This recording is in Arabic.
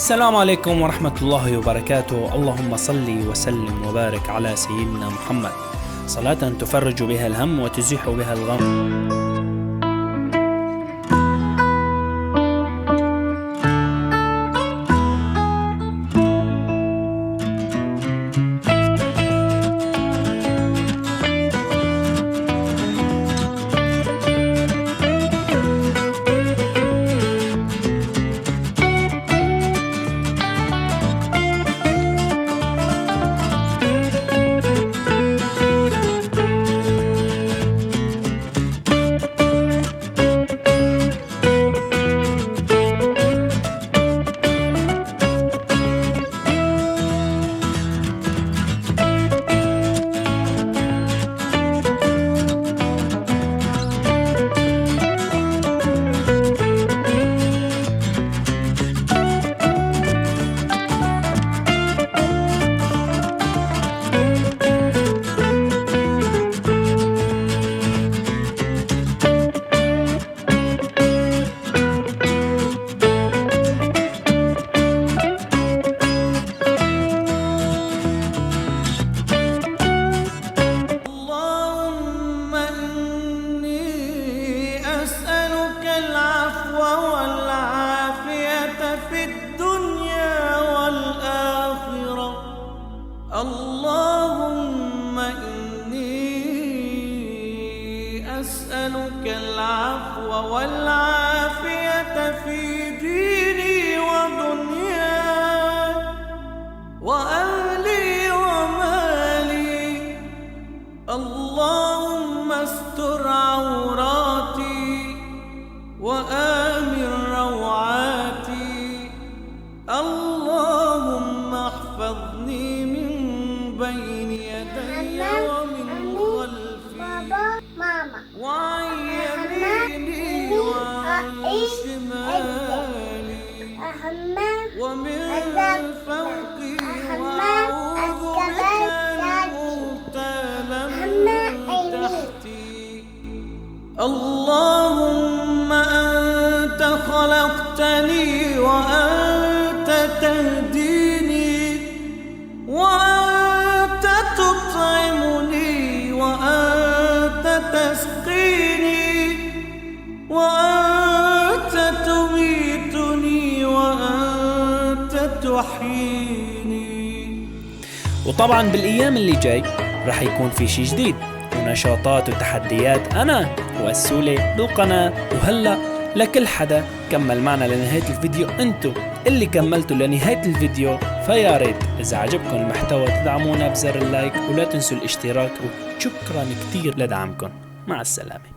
السلام عليكم ورحمة الله وبركاته. اللهم صل وسلم وبارك على سيدنا محمد صلاة تفرج بها الهم وتزيح بها الغم. اللهم إني أسألك العفو والعافية في ديني ودنياي وأهلي ومالي. اللهم استر عوراتي وآمن روعاتي. اللهم احفظني من بين يدي ومن خلفي وعن يميني وعن شمالي ومن فوقي وأعوذ بك أن أغتال من تحتي. اللهم أنت خلقتني وأنت تهديني وأنت تطعمني وأنت تسقيني وأنت تميتني وأنت تحييني. وطبعا بالأيام اللي جاي رح يكون في شي جديد ونشاطات وتحديات أنا وأسولي بالقناة. وهلأ لكل حدا كمل معنا لنهاية الفيديو، انتو اللي كملتوا لنهاية الفيديو فيا ريت إذا عجبكم المحتوى تدعمونا بزر اللايك ولا تنسوا الاشتراك. وشكرا كتير لدعمكم. مع السلامة.